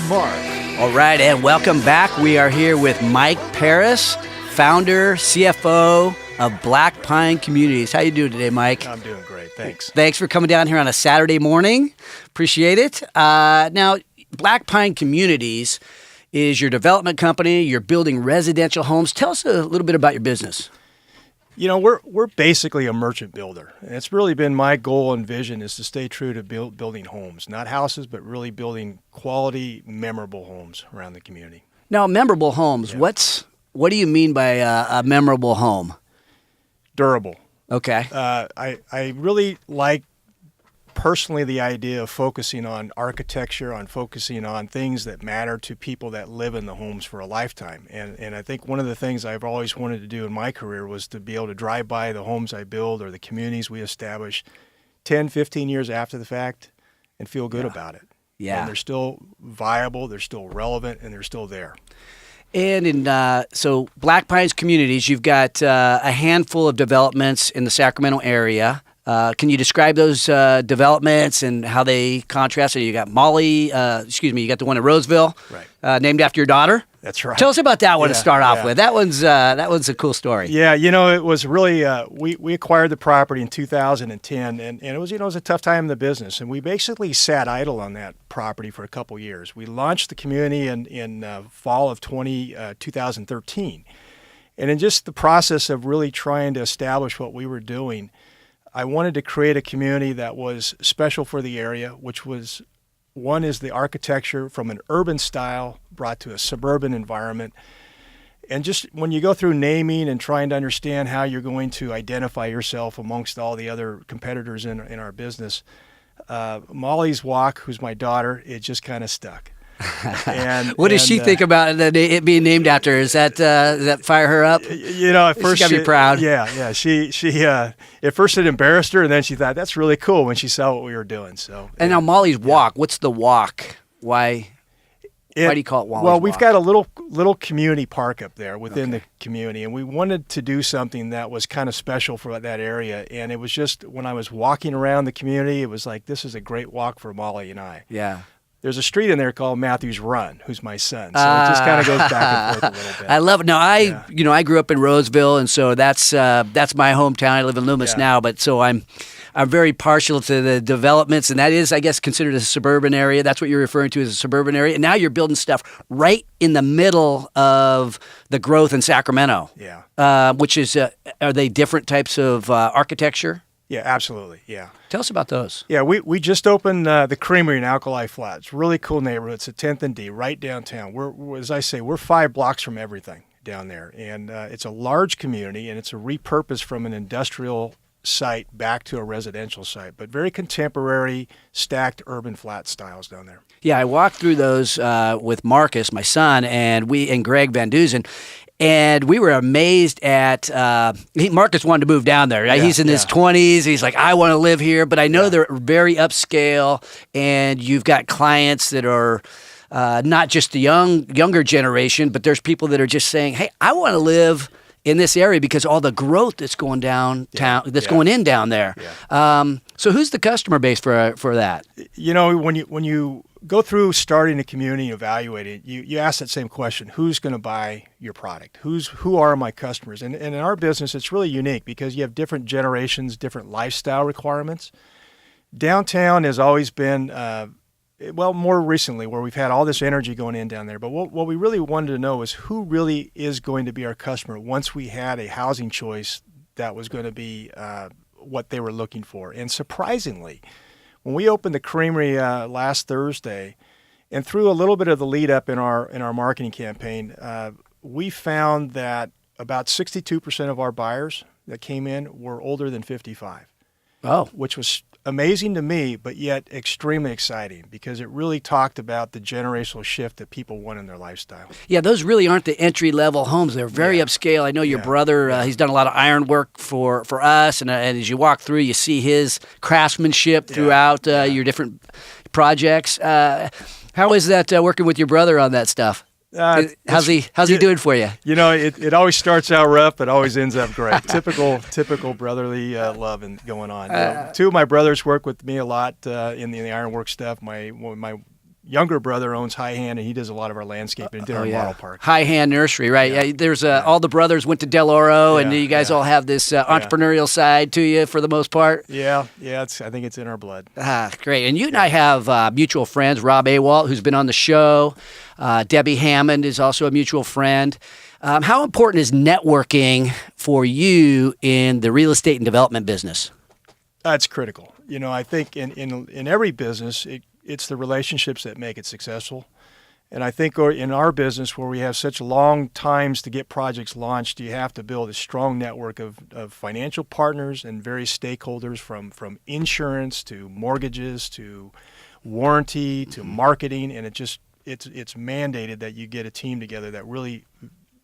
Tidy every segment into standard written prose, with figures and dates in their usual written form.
Mark. All right, and welcome back. We are here with Mike Paris, founder, CFO of Black Pine Communities. How you doing today, Mike? I'm doing great, thanks. Thanks for coming down here on a Saturday morning. Appreciate it. Now, Black Pine Communities is your development company. You're building residential homes. Tell us a little bit about your business. You know, we're basically a merchant builder. And it's really been my goal and vision is to stay true to building homes, not houses, but really building quality, memorable homes around the community. Now, memorable homes, what do you mean by a memorable home? Durable. Okay. I really like personally the idea of focusing on architecture, on focusing on things that matter to people that live in the homes for a lifetime. And I think one of the things I've always wanted to do in my career was to be able to drive by the homes I build or the communities we establish 10, 15 years after the fact and feel good about it. Yeah. And they're still viable, they're still relevant, and they're still there. And so Black Pines Communities, you've got a handful of developments in the Sacramento area. Can you describe those developments and how they contrast? So you got you got the one in Roseville, right. Named after your daughter. That's right. Tell us about that one to start off with. That one's a cool story. Yeah, you know, it was really we acquired the property in 2010, and it was it was a tough time in the business, and we basically sat idle on that property for a couple years. We launched the community in fall of 2013, and in just the process of really trying to establish what we were doing, I wanted to create a community that was special for the area, which was, one is the architecture from an urban style brought to a suburban environment. And just when you go through naming and trying to understand how you're going to identify yourself amongst all the other competitors in our business, Molly's Walk, who's my daughter, it just kind of stuck. And what does she think about it being named after her? Does that fire her up? You know, at first she's got to be proud. Yeah. She at first it embarrassed her, and then she thought that's really cool when she saw what we were doing. So. And now Molly's Walk. What's the walk? Why do you call it Molly's Walk? Well, we've got a little community park up there within the community, and we wanted to do something that was kind of special for that area. And it was just when I was walking around the community, it was like this is a great walk for Molly and I. Yeah. There's a street in there called Matthews Run, who's my son. So it just kind of goes back and forth a little bit. I love it. Now, I grew up in Roseville, and so that's my hometown. I live in Loomis now, but so I'm very partial to the developments, and that is, I guess, considered a suburban area. That's what you're referring to as a suburban area. And now you're building stuff right in the middle of the growth in Sacramento. Yeah. Which is, are they different types of architecture? Yeah, absolutely. Yeah. Tell us about those. Yeah, we just opened the Creamery in Alkali Flats. Really cool neighborhood. It's a 10th and D, right downtown. We're as I say, we're 5 blocks from everything down there, and it's a large community, and it's a repurpose from an industrial site back to a residential site, but very contemporary, stacked urban flat styles down there. Yeah, I walked through those with Marcus, my son, and Greg Van Duzen. And we were amazed at Marcus wanted to move down there. Right? Yeah, he's in his 20s. He's like, I want to live here. But I know they're very upscale, and you've got clients that are not just the younger generation, but there's people that are just saying, hey, I want to live in this area because all the growth that's going downtown, going in down there. Yeah. So who's the customer base for that? You know, when you go through starting a community and evaluate it, you ask that same question: who's going to buy your product? Who are my customers? And in our business, it's really unique because you have different generations, different lifestyle requirements. Downtown has always been, more recently, where we've had all this energy going in down there. But what we really wanted to know is who really is going to be our customer once we had a housing choice that was going to be what they were looking for. And surprisingly, when we opened the Creamery last Thursday, and through a little bit of the lead up in our marketing campaign, we found that about 62% of our buyers that came in were older than 55. Oh, which was amazing to me, but yet extremely exciting because it really talked about the generational shift that people want in their lifestyle. Yeah, those really aren't the entry-level homes. They're very upscale. I know your brother, he's done a lot of iron work for us, and as you walk through, you see his craftsmanship throughout your different projects. How is that working with your brother on that stuff? How's he doing for you? You know, it always starts out rough, but always ends up great. Typical brotherly love and going on. Two of my brothers work with me a lot in the ironwork stuff. My younger brother owns High Hand, and he does a lot of our landscaping and did our model park. High Hand Nursery, right? Yeah. There's all the brothers went to Del Oro, and you guys all have this entrepreneurial side to you for the most part. Yeah. I think it's in our blood. Great. And you and I have mutual friends, Rob Awalt, who's been on the show. Debbie Hammond is also a mutual friend. How important is networking for you in the real estate and development business? It's critical. I think in every business, it's the relationships that make it successful. And I think in our business, where we have such long times to get projects launched, you have to build a strong network of financial partners and various stakeholders from insurance to mortgages to warranty to marketing. And it's mandated that you get a team together that really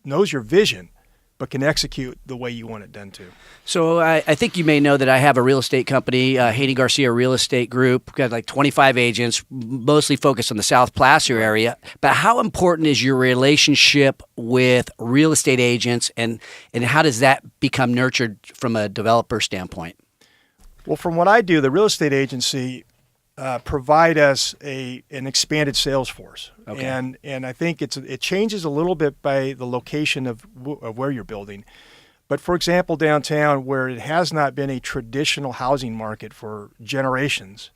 knows your vision but can execute the way you want it done too. So I think you may know that I have a real estate company, Haney Garcia Real Estate Group. We've got like 25 agents, mostly focused on the South Placer area. But how important is your relationship with real estate agents, and how does that become nurtured from a developer standpoint? Well, from what I do, the real estate agency provide us an expanded sales force, and I think it changes a little bit by the location of where you're building. But for example, downtown, where it has not been a traditional housing market for generations,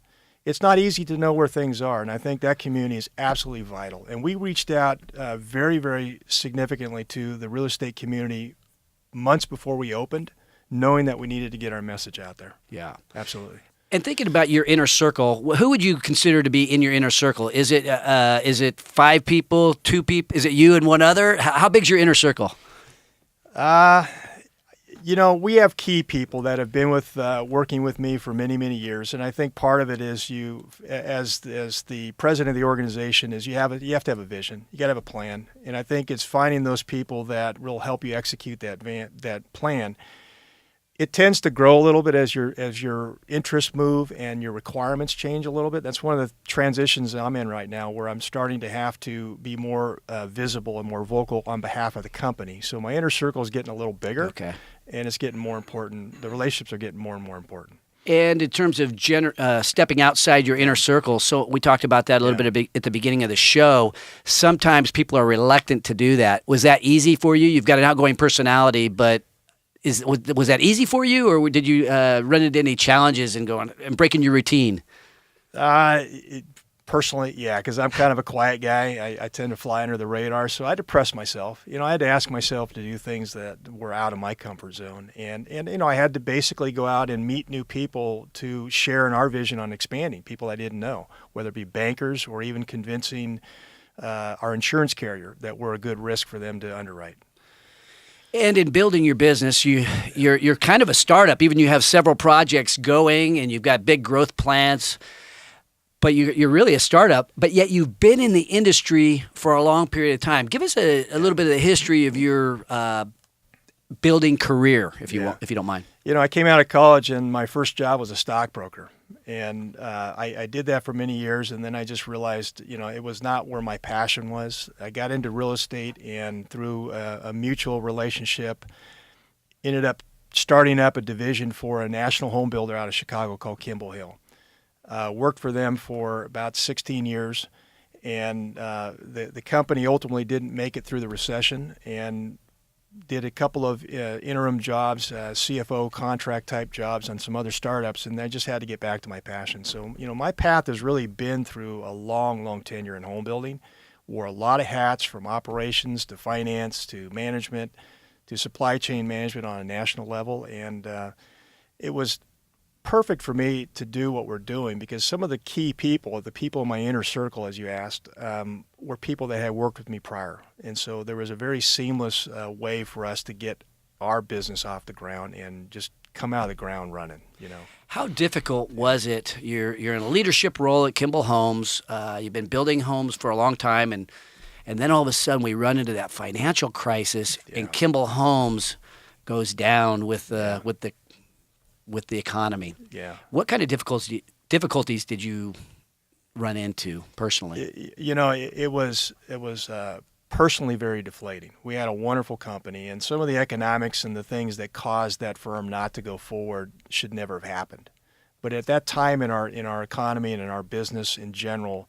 it's not easy to know where things are, and I think that community is absolutely vital. And we reached out very, very significantly to the real estate community months before we opened, knowing that we needed to get our message out there. Yeah, absolutely. And thinking about your inner circle, who would you consider to be in your inner circle? Is it 5 people, 2 people? Is it you and one other? How big's your inner circle? We have key people that have been working with me for many, many years, and I think part of it is as the president of the organization, is you have to have a vision. You got to have a plan, and I think it's finding those people that will help you execute that plan. It tends to grow a little bit as your interests move and your requirements change a little bit. That's one of the transitions I'm in right now, where I'm starting to have to be more visible and more vocal on behalf of the company. So my inner circle is getting a little bigger, and it's getting more important. The relationships are getting more and more important. And in terms of stepping outside your inner circle, so we talked about that a little bit at the beginning of the show. Sometimes people are reluctant to do that. Was that easy for you? You've got an outgoing personality, but was that easy for you, or did you run into any challenges in breaking your routine? Personally, yeah, because I'm kind of a quiet guy. I tend to fly under the radar, so I had to press myself. I had to ask myself to do things that were out of my comfort zone, and I had to basically go out and meet new people to share in our vision on expanding, people I didn't know, whether it be bankers or even convincing our insurance carrier that we're a good risk for them to underwrite. And in building your business, you're kind of a startup. Even you have several projects going, and you've got big growth plans. But you're really a startup. But yet you've been in the industry for a long period of time. Give us a little bit of the history of your building career, if you don't mind. I came out of college, and my first job was a stockbroker, and I did that for many years, and then I just realized, it was not where my passion was. I got into real estate, and through a mutual relationship, ended up starting up a division for a national home builder out of Chicago called Kimball Hill. Worked for them for about 16 years, and the company ultimately didn't make it through the recession, and did a couple of interim jobs, CFO contract type jobs on some other startups, and I just had to get back to my passion. So, my path has really been through a long, long tenure in home building. Wore a lot of hats, from operations to finance to management to supply chain management on a national level, and it was perfect for me to do what we're doing, because some of the key people, the people in my inner circle, as you asked, were people that had worked with me prior. And so there was a very seamless way for us to get our business off the ground and just come out of the ground running, How difficult was it? You're in a leadership role at Kimball Homes. You've been building homes for a long time, and then all of a sudden we run into that financial crisis, and Kimball Homes goes down with the economy. Yeah. What kind of difficulties did you run into personally? It was personally very deflating. We had a wonderful company, and some of the economics and the things that caused that firm not to go forward should never have happened. But at that time in our economy and in our business in general,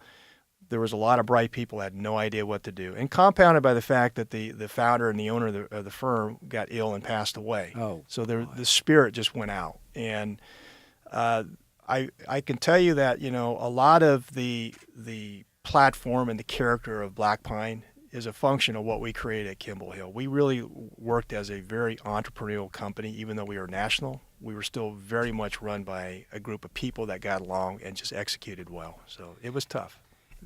There was a lot of bright people that had no idea what to do, and compounded by the fact that the founder and the owner of the firm got ill and passed away. Oh, so the spirit just went out. And I can tell you that, you know, a lot of the platform and the character of Black Pine is a function of what we created at Kimball Hill. We really worked as a very entrepreneurial company. Even though we were national, we were still very much run by a group of people that got along and just executed well. So it was tough.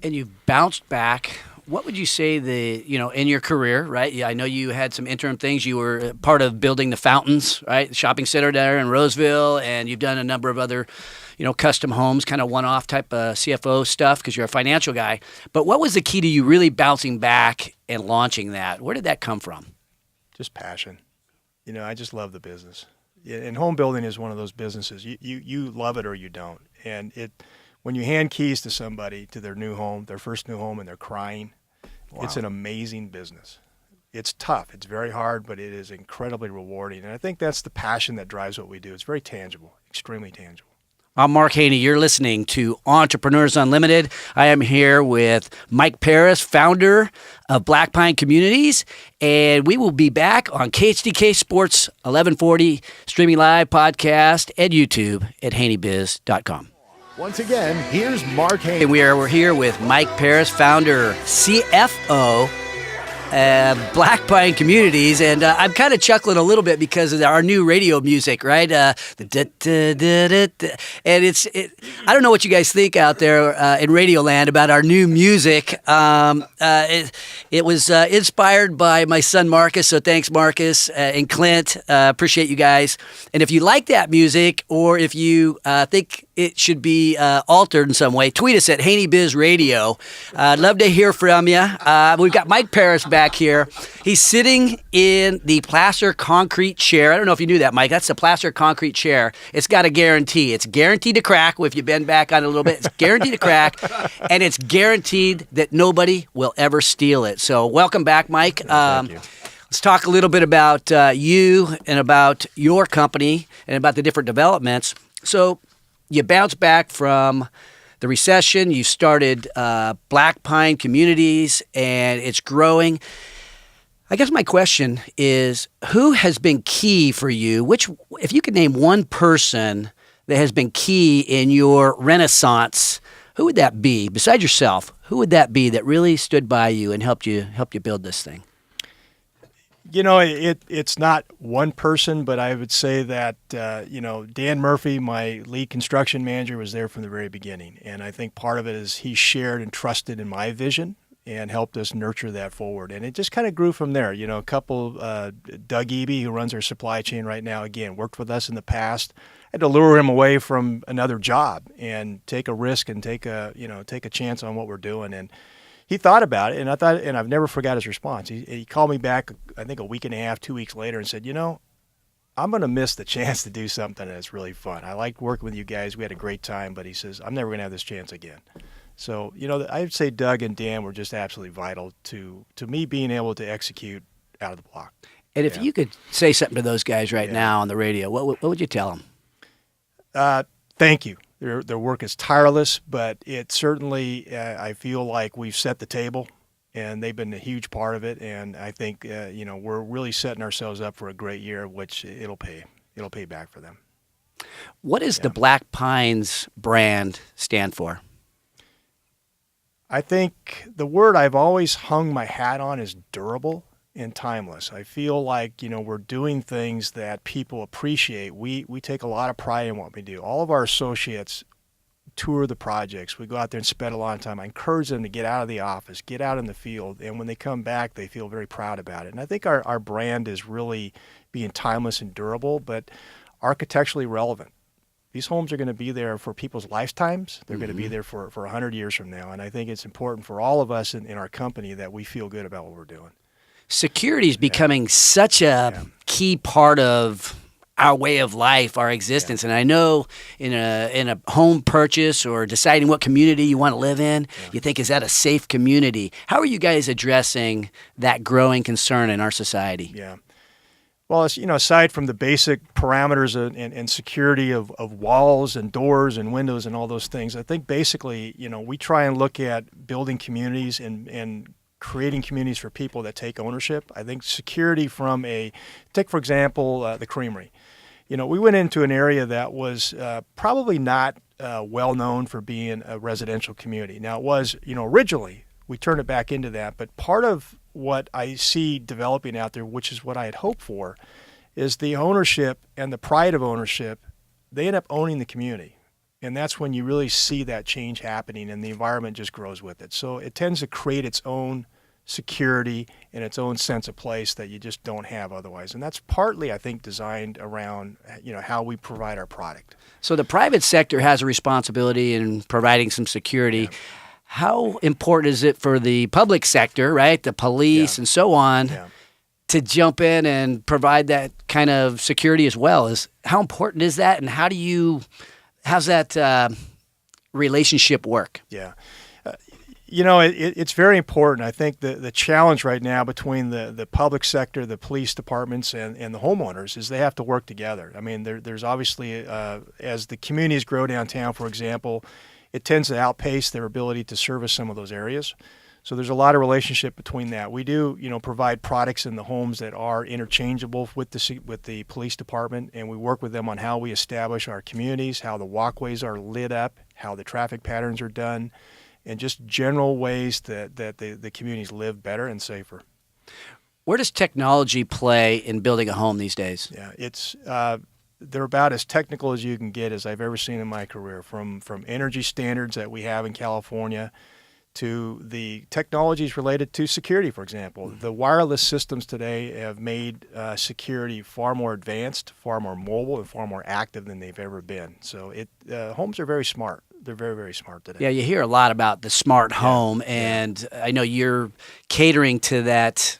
And you've bounced back. What would you say in your career, right? Yeah, I know you had some interim things. You were part of building the Fountains, right? The shopping center there in Roseville, and you've done a number of other, custom homes, kind of one-off type of CFO stuff because you're a financial guy. But what was the key to you really bouncing back and launching that? Where did that come from? Just passion. I just love the business. And home building is one of those businesses. You love it or you don't. And when you hand keys to somebody to their new home, their first new home, and they're crying, wow. It's an amazing business. It's tough. It's very hard, but it is incredibly rewarding. And I think that's the passion that drives what we do. It's very tangible, extremely tangible. I'm Mark Haney. You're listening to Entrepreneurs Unlimited. I am here with Mike Paris, founder of Black Pine Communities, and we will be back on KHDK Sports 1140, streaming live, podcast, and YouTube at haneybiz.com. Once again, here's Mark Haney. And we're here with Mike Paris, founder, CFO, Black Pine Communities, and I'm kind of chuckling a little bit because of our new radio music, right? And I don't know what you guys think out there in Radio Land about our new music. It was inspired by my son Marcus, so thanks Marcus and Clint. Appreciate you guys. And if you like that music, or if you think it should be altered in some way, tweet us at Haney Biz Radio. I'd love to hear from you. We've got Mike Paris back here. He's sitting in the plaster concrete chair. I don't know if you knew that, Mike. That's the plaster concrete chair. It's got a guarantee. It's guaranteed to crack. If you bend back on it a little bit, it's guaranteed to crack, and it's guaranteed that nobody will ever steal it. So welcome back, Mike. Thank you. Let's talk a little bit about you and about your company and about the different developments. So you bounced back from the recession. You started Black Pine Communities, and it's growing. I guess my question is, who has been key for you? If you could name one person that has been key in your renaissance, who would that be? Besides yourself, who would that be that really stood by you and helped you build this thing? It's not one person, but I would say that, Dan Murphy, my lead construction manager, was there from the very beginning. And I think part of it is he shared and trusted in my vision and helped us nurture that forward. And it just kind of grew from there. A couple, Doug Eby, who runs our supply chain right now, again, worked with us in the past. I had to lure him away from another job and take a risk and take a chance on what we're doing. And he thought about it, and I've never forgot his response. He called me back, I think a week and a half, 2 weeks later, and said, I'm going to miss the chance to do something that's really fun. I liked working with you guys. We had a great time, but he says, I'm never going to have this chance again. So, I'd say Doug and Dan were just absolutely vital to me being able to execute out of the block. And if you could say something to those guys right now on the radio, what would you tell them? Thank you. Their work is tireless, but it certainly, I feel like we've set the table, and they've been a huge part of it. And I think, we're really setting ourselves up for a great year, which it'll pay back for them. What does the Black Pines brand stand for? I think the word I've always hung my hat on is durable and timeless. I feel like, we're doing things that people appreciate. We take a lot of pride in what we do. All of our associates tour the projects. We go out there and spend a lot of time. I encourage them to get out of the office, get out in the field, and when they come back, they feel very proud about it. And I think our brand is really being timeless and durable, but architecturally relevant. These homes are going to be there for people's lifetimes. They're going to be there for 100 years from now. And I think it's important for all of us in our company that we feel good about what we're doing. Security is becoming such a key part of our way of life, our existence. And I know in a home purchase or deciding what community you want to live in, you think, is that a safe community? How are you guys addressing that growing concern in our society? Yeah. Well, it's, aside from the basic parameters and security of walls and doors and windows and all those things, I think basically, we try and look at building communities and creating communities for people that take ownership. I think security take for example, the creamery. We went into an area that was probably not well known for being a residential community. Now it was, originally we turned it back into that, but part of what I see developing out there, which is what I had hoped for, is the ownership and the pride of ownership. They end up owning the community. And that's when you really see that change happening and the environment just grows with it. So it tends to create its own security and its own sense of place that you just don't have otherwise. And that's partly, I think, designed around, how we provide our product. So the private sector has a responsibility in providing some security. Yeah. How important is it for the public sector, right, the police and so on, to jump in and provide that kind of security as well? How important is that, and how's that relationship work? Yeah. It's very important. I think the challenge right now between the public sector, the police departments, and the homeowners is they have to work together. I mean, there's obviously, as the communities grow downtown, for example, it tends to outpace their ability to service some of those areas. So there's a lot of relationship between that. We do, provide products in the homes that are interchangeable with the police department, and we work with them on how we establish our communities, how the walkways are lit up, how the traffic patterns are done, and just general ways that the communities live better and safer. Where does technology play in building a home these days? Yeah, it's they're about as technical as you can get as I've ever seen in my career, from energy standards that we have in California to the technologies related to security, for example. The wireless systems today have made security far more advanced, far more mobile, and far more active than they've ever been. So homes are very smart. They're very, very smart today. Yeah, you hear a lot about the smart home, and I know you're catering to that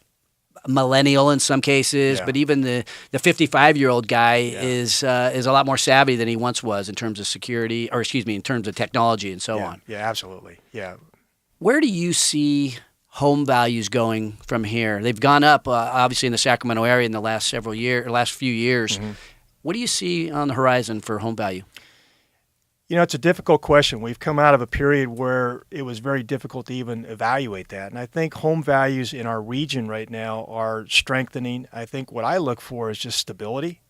millennial in some cases, but even the 55-year-old guy is a lot more savvy than he once was in terms of security, or in terms of technology and so on. Yeah, absolutely. Yeah. Where do you see home values going from here? They've gone up, obviously, in the Sacramento area in the last few years. Mm-hmm. What do you see on the horizon for home value? It's a difficult question. We've come out of a period where it was very difficult to even evaluate that. And I think home values in our region right now are strengthening. I think what I look for is just stability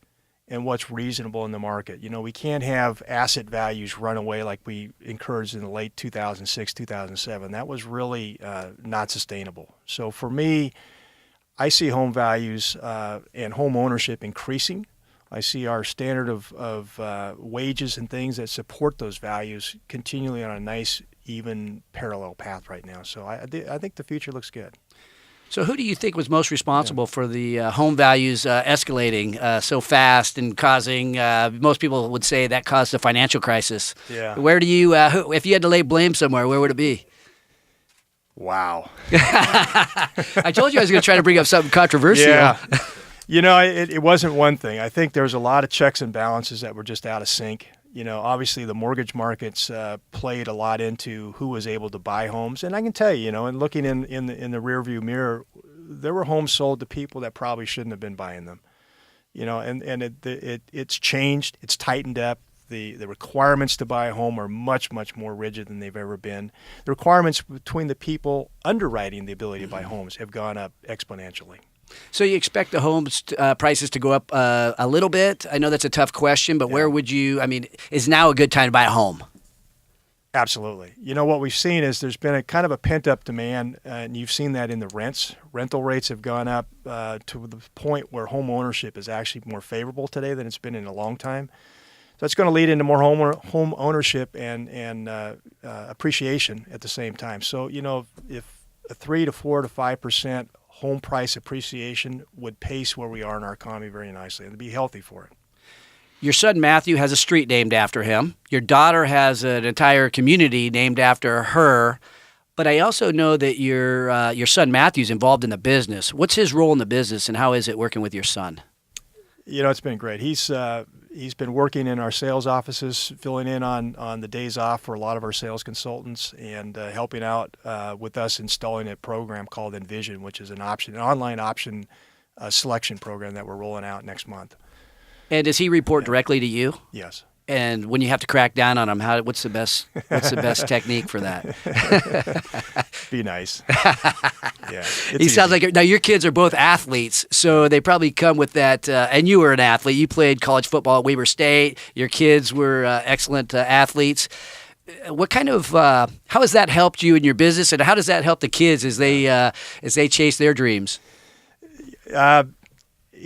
and what's reasonable in the market. We can't have asset values run away like we encouraged in the late 2006, 2007. That was really not sustainable. So for me, I see home values and home ownership increasing. I see our standard of wages and things that support those values continually on a nice, even parallel path right now. So I think the future looks good. So who do you think was most responsible for the home values escalating so fast and causing, most people would say that caused the financial crisis. Yeah. Where do you, if you had to lay blame somewhere, where would it be? Wow. I told you I was going to try to bring up something controversial. Yeah. It wasn't one thing. I think there was a lot of checks and balances that were just out of sync. Obviously the mortgage markets played a lot into who was able to buy homes. And I can tell you, and looking in the rearview mirror, there were homes sold to people that probably shouldn't have been buying them. It's changed. It's tightened up. The requirements to buy a home are much, much more rigid than they've ever been. The requirements between the people underwriting the ability to buy homes have gone up exponentially. So you expect the homes prices to go up a little bit? I know that's a tough question, but where would you, is now a good time to buy a home? Absolutely. What we've seen is there's been a kind of a pent-up demand, and you've seen that in the rents. Rental rates have gone up to the point where home ownership is actually more favorable today than it's been in a long time. So it's going to lead into more home ownership and appreciation at the same time. So, if a 3 to 4 to 5% home price appreciation would pace where we are in our economy very nicely, and to be healthy for it. Your son Matthew has a street named after him. Your daughter has an entire community named after her. But I also know that your son Matthew's involved in the business. What's his role in the business, and how is it working with your son? It's been great. He's been working in our sales offices, filling in on the days off for a lot of our sales consultants, and helping out with us installing a program called Envision, which is an online option selection program that we're rolling out next month. And does he report directly to you? Yes. And when you have to crack down on him, what's the best technique for that? Be nice. Yeah. He sounds like now your kids are both athletes, so they probably come with that. And you were an athlete. You played college football at Weber State. Your kids were excellent athletes. What kind of how has that helped you in your business, and how does that help the kids as they chase their dreams?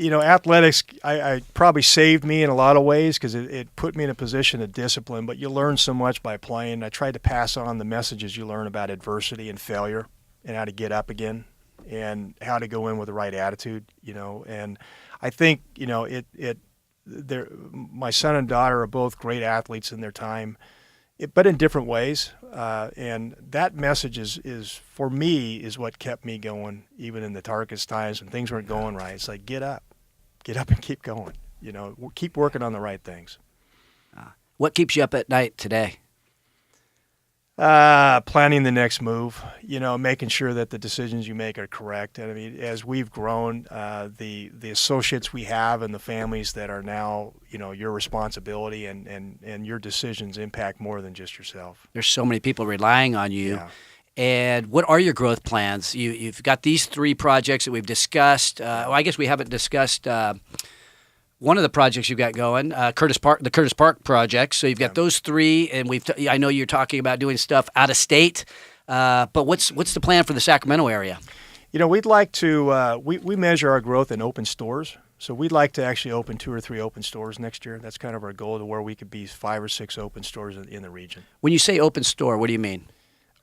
Athletics, I probably saved me in a lot of ways because it put me in a position of discipline, but you learn so much by playing. I tried to pass on the messages you learn about adversity and failure and how to get up again and how to go in with the right attitude, and I think, my son and daughter are both great athletes in their time, but in different ways. And that message is for me is what kept me going, even in the darkest times when things weren't going right. It's like, get up and keep going, keep working on the right things. What keeps you up at night today? Planning the next move, making sure that the decisions you make are correct. And I mean, as we've grown, the associates we have and the families that are now, your responsibility and your decisions impact more than just yourself. There's so many people relying on you. Yeah. And what are your growth plans? You've got these 3 projects that we've discussed. I guess we haven't discussed one of the projects you've got going, the Curtis Park project. So you've got those 3, and I know you're talking about doing stuff out of state. But what's the plan for the Sacramento area? We'd like to we measure our growth in open stores. So we'd like to actually open 2 or 3 open stores next year. That's kind of our goal, to where we could be 5 or 6 open stores in the region. When you say open store, what do you mean?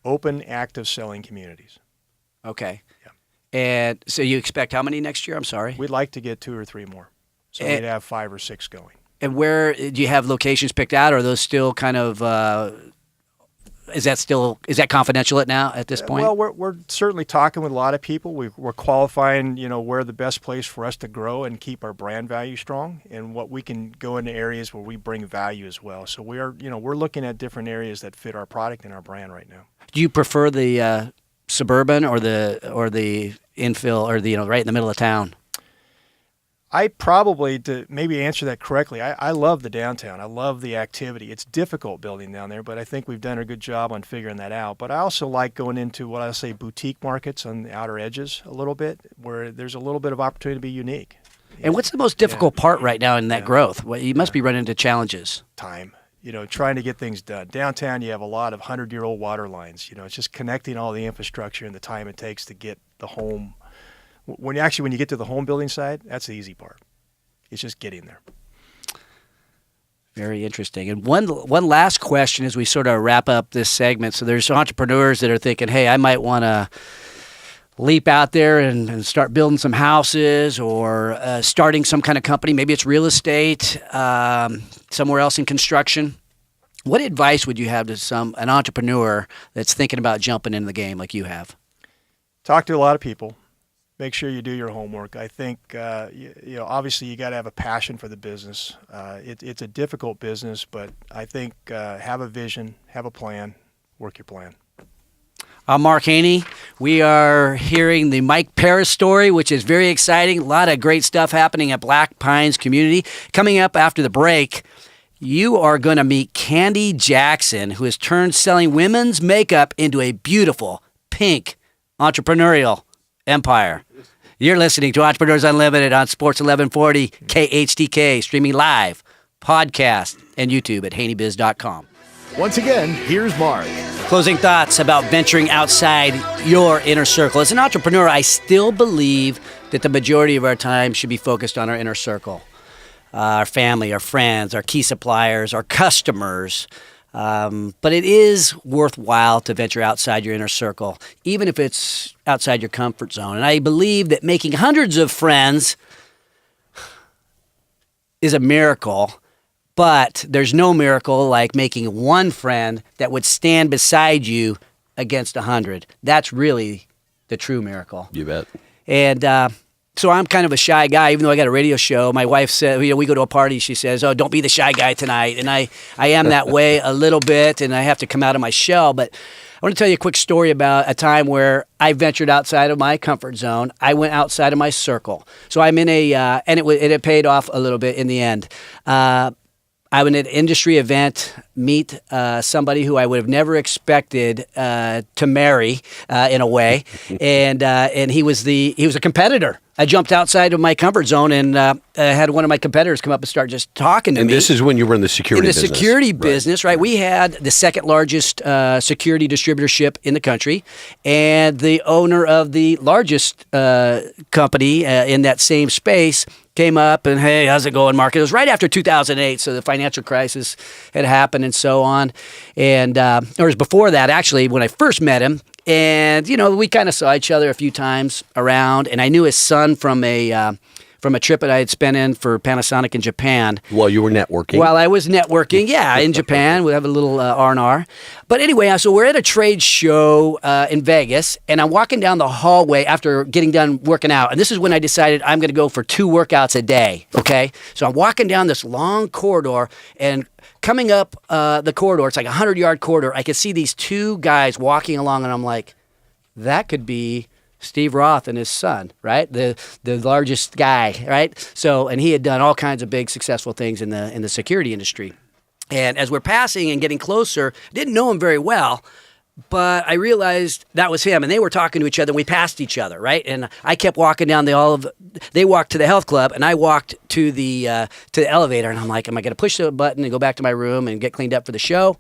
Open, active selling communities. Okay. Yeah. And so you expect how many next year? I'm sorry. We'd like to get 2 or 3 more. So we'd have 5 or 6 going. And where do you have locations picked out? Or are those still kind of is that confidential at this point? Well, we're certainly talking with a lot of people. We're qualifying, where the best place for us to grow and keep our brand value strong, and what we can go into areas where we bring value as well. So we're looking at different areas that fit our product and our brand right now. Do you prefer the suburban or the infill, or the right in the middle of town? I probably, to maybe answer that correctly, I love the downtown. I love the activity. It's difficult building down there, but I think we've done a good job on figuring that out. But I also like going into what I say boutique markets on the outer edges a little bit, where there's a little bit of opportunity to be unique. And what's the most difficult part right now in that growth? Well, you must be running into challenges. Time. Trying to get things done. Downtown, you have a lot of 100-year-old water lines. It's just connecting all the infrastructure and the time it takes to get the home. When you get to the home building side, that's the easy part. It's just getting there. Very interesting. And one last question as we sort of wrap up this segment. So there's entrepreneurs that are thinking, hey, I might want to leap out there and start building some houses, or starting some kind of company. Maybe it's real estate, somewhere else in construction. What advice would you have to an entrepreneur that's thinking about jumping into the game like you have? Talk to a lot of people. Make sure you do your homework. I think, obviously you got to have a passion for the business. It's a difficult business, but I think have a vision, have a plan, work your plan. I'm Mark Haney. We are hearing the Mike Paris story, which is very exciting. A lot of great stuff happening at Black Pines Community. Coming up after the break, you are going to meet Candy Jackson, who has turned selling women's makeup into a beautiful, pink, entrepreneurial empire. You're listening to Entrepreneurs Unlimited on Sports 1140 KHTK, streaming live, podcast, and YouTube at haneybiz.com. Once again, here's Mark. Closing thoughts about venturing outside your inner circle. As an entrepreneur, I still believe that the majority of our time should be focused on our inner circle. Our family, our friends, our key suppliers, our customers. But it is worthwhile to venture outside your inner circle, even if it's outside your comfort zone. And I believe that making hundreds of friends is a miracle, but there's no miracle like making one friend that would stand beside you against 100. That's really the true miracle. You bet. And So I'm kind of a shy guy, even though I got a radio show. My wife said, we go to a party. She says, "Oh, don't be the shy guy tonight." And I am that way a little bit, and I have to come out of my shell. But I want to tell you a quick story about a time where I ventured outside of my comfort zone. I went outside of my circle. So I'm in and it paid off a little bit in the end. I went at an industry event, meet somebody who I would have never expected to marry in a way, and he was a competitor. I jumped outside of my comfort zone and had one of my competitors come up and start just talking to me. And this is when you were in the security business. In the security business, right? We had the second largest security distributorship in the country, and the owner of the largest company in that same space came up and, "Hey, how's it going, Mark?" It was right after 2008, so the financial crisis had happened and so on. And or it was before that, actually, when I first met him. And, we kind of saw each other a few times around, and I knew his son from a trip that I had spent in for Panasonic in Japan. While you were networking. While I was networking, yeah, in Japan. We have a little R&R. But anyway, so we're at a trade show in Vegas, and I'm walking down the hallway after getting done working out. And this is when I decided I'm going to go for 2 workouts a day, okay? So I'm walking down this long corridor, and coming up the corridor, it's like a 100-yard corridor, I could see these 2 guys walking along, and I'm like, that could be Steve Roth and his son, right? The largest guy, right? So, and he had done all kinds of big successful things in the security industry. And as we're passing and getting closer, didn't know him very well, but I realized that was him, and they were talking to each other, and we passed each other, right? And I kept walking down they walked to the health club, and I walked to the elevator, and I'm like, am I going to push the button and go back to my room and get cleaned up for the show?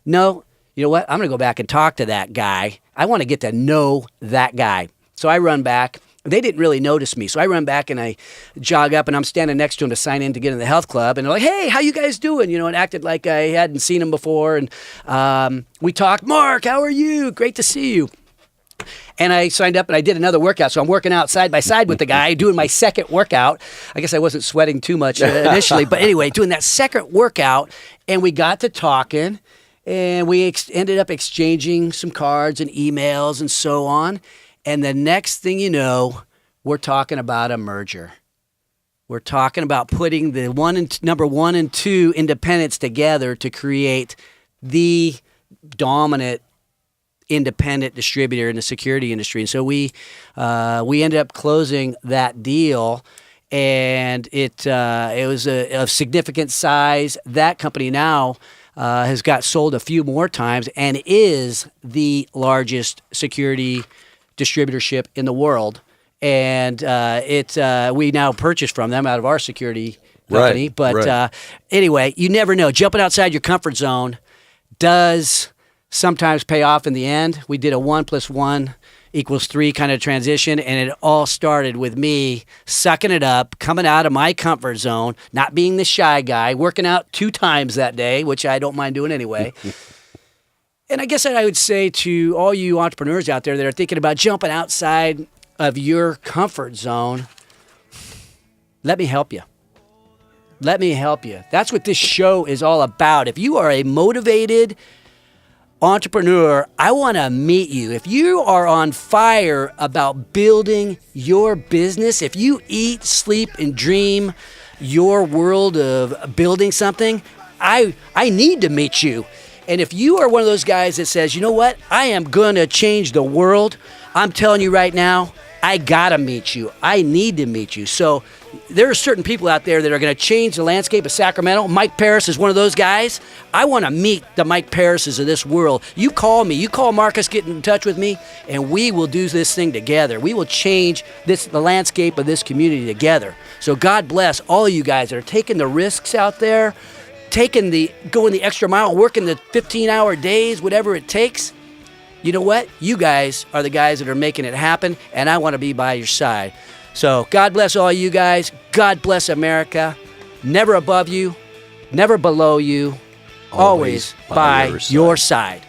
No. You know what? I'm going to go back and talk to that guy. I want to get to know that guy. So I run back. They didn't really notice me. So I run back and I jog up, and I'm standing next to him to sign in to get in the health club. And they're like, "Hey, how you guys doing?" And acted like I hadn't seen him before. And we talked. "Mark, how are you? Great to see you." And I signed up and I did another workout. So I'm working out side by side with the guy, doing my second workout. I guess I wasn't sweating too much initially. But anyway, doing that second workout, and we got to talking. And we ended up exchanging some cards and emails and so on. And the next thing you know, we're talking about a merger. We're talking about putting the number 1 and 2 independents together to create the dominant independent distributor in the security industry. And so we ended up closing that deal. And it was of significant size. That company now has got sold a few more times and is the largest security distributorship in the world. And we now purchase from them out of our security company. Right, but right. Anyway, you never know. Jumping outside your comfort zone does sometimes pay off in the end. We did a 1 + 1 = 3 kind of transition, and it all started with me sucking it up, coming out of my comfort zone, not being the shy guy, working out 2 times that day, which I don't mind doing anyway. And I guess I would say to all you entrepreneurs out there that are thinking about jumping outside of your comfort zone, let me help you. Let me help you. That's what this show is all about. If you are a motivated entrepreneur, I want to meet you. If you are on fire about building your business, if you eat, sleep, and dream your world of building something, I need to meet you. And if you are one of those guys that says, "You know what? I am going to change the world," I'm telling you right now, I got to meet you. I need to meet you. So there are certain people out there that are going to change the landscape of Sacramento. Mike Paris is one of those guys. I want to meet the Mike Parises of this world. You call me. You call Marcus, get in touch with me, and we will do this thing together. We will change the landscape of this community together. So God bless all you guys that are taking the risks out there, going the extra mile, working the 15-hour days, whatever it takes. You know what? You guys are the guys that are making it happen, and I want to be by your side. So God bless all you guys. God bless America. Never above you, never below you, always by your side.